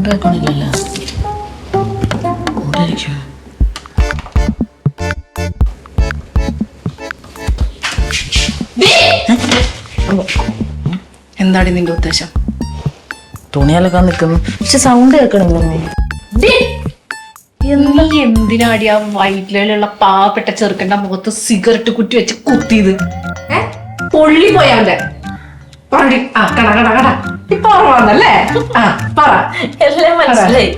Sound കേൾക്കണില്ലല്ലോ. എന്താണ് നിന്റെ ഉദ്ദേശം? തുണിയലക്കാൻ നിൽക്കുന്നു, പക്ഷെ സൗണ്ട് കേൾക്കണില്ലേ? നീ എന്തിനാടി ആ വയറ്റിലുള്ള പാവപ്പെട്ട ചെറുക്കന്റെ മുഖത്ത് സിഗരറ്റ് കുറ്റി വെച്ച് കുത്തിയത്? പൊള്ളി പോയാന്റെ കട കട കട ഇപ്പൊ ഓർമ്മന്നല്ലേ? പറ. എല്ലാം മനസ്സിലായി.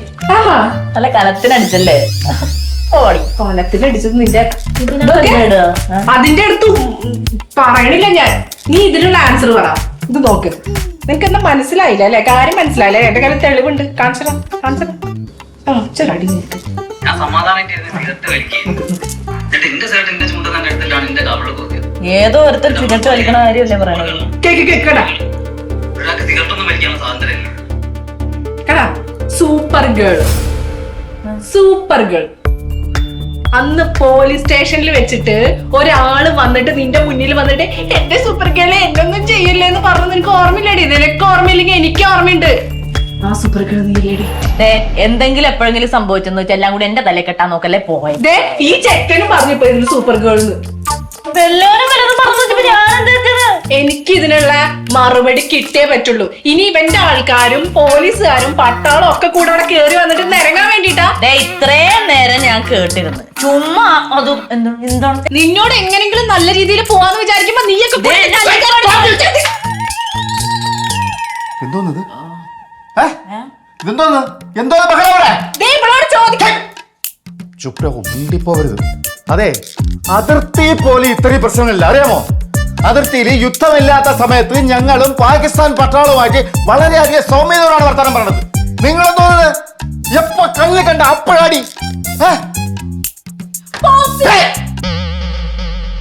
നല്ല കലത്തിനടിച്ചല്ലേ? കൊലത്തിലടിച്ചത് നിന്റെ അതിന്റെ അടുത്ത് പറയണില്ല ഞാൻ. നീ ഇതിനുള്ള ആൻസർ പറ. ഇത് നോക്ക്. നിനക്ക് എന്താ മനസ്സിലായില്ല അല്ലെ? കാര്യം മനസ്സിലായില്ലേ? എന്റെ കാര്യം തെളിവുണ്ട്. കാണിച്ചോ കാണിച്ചോ. ചെറടി നിനക്ക് ഏതോ ഒരുത്തർ സിഗരറ്റ് വലിക്കണ കാര്യമല്ലേ പറയണത്? Super girl, super girl. അന്ന് പോലീസ് സ്റ്റേഷനിൽ വെച്ചിട്ട് ഒരാള് വന്നിട്ട് നിന്റെ മുന്നിൽ വന്നിട്ട് എന്റെ സൂപ്പർ ഗേളെ എന്നൊന്നും ചെയ്യില്ലേ എന്ന് പറഞ്ഞു. നിനക്ക് ഓർമ്മയില്ലേടി? നിനക്ക് ഓർമ്മയില്ലെങ്കിൽ എനിക്ക് ഓർമ്മയുണ്ട്. ആ സൂപ്പർ ഗേൾ നീലേടി. എന്തെങ്കിലും എപ്പോഴെങ്കിലും സംഭവിച്ചെന്ന് വെച്ചാൽ എല്ലാം കൂടി എന്റെ തലേ കെട്ടാൻ നോക്കല്ലേ പോയത്. ഈ ചെക്കനും പറഞ്ഞപ്പോ സൂപ്പർ ഗേൾ എനിക്ക് ഇതിനുള്ള മറുപടി കിട്ടിയേ പറ്റുള്ളൂ. ഇനി ഇവന്റെ ആൾക്കാരും പോലീസുകാരും പട്ടാളം ഒക്കെ കൂടെ അവിടെ കേറി വന്നിട്ട് നിരങ്ങാൻ വേണ്ടിട്ടാ. ഇത്രയും നേരം ഞാൻ കേട്ടിരുന്നു. ചുമ്മാ അതും എന്താണ് നിന്നോട് എങ്ങനെങ്കിലും നല്ല രീതിയിൽ പോവാന്ന് വിചാരിക്കുമ്പോ നീയൊക്കെ അതെ, അതിർത്തി പോലെ ഇത്രയും പ്രശ്നങ്ങളില്ല, അറിയാമോ? അതിർത്തിയിൽ യുദ്ധമില്ലാത്ത സമയത്ത് ഞങ്ങളും പാകിസ്ഥാൻ പട്ടാളവുമായിട്ട് വളരെയധികം സൗമ്യതയോടാണ് വർത്തമാനം പറയുന്നത്. നിങ്ങളെന്തോന്നത് എപ്പോ കണ്ണിൽ കണ്ട അപ്പോഴാടി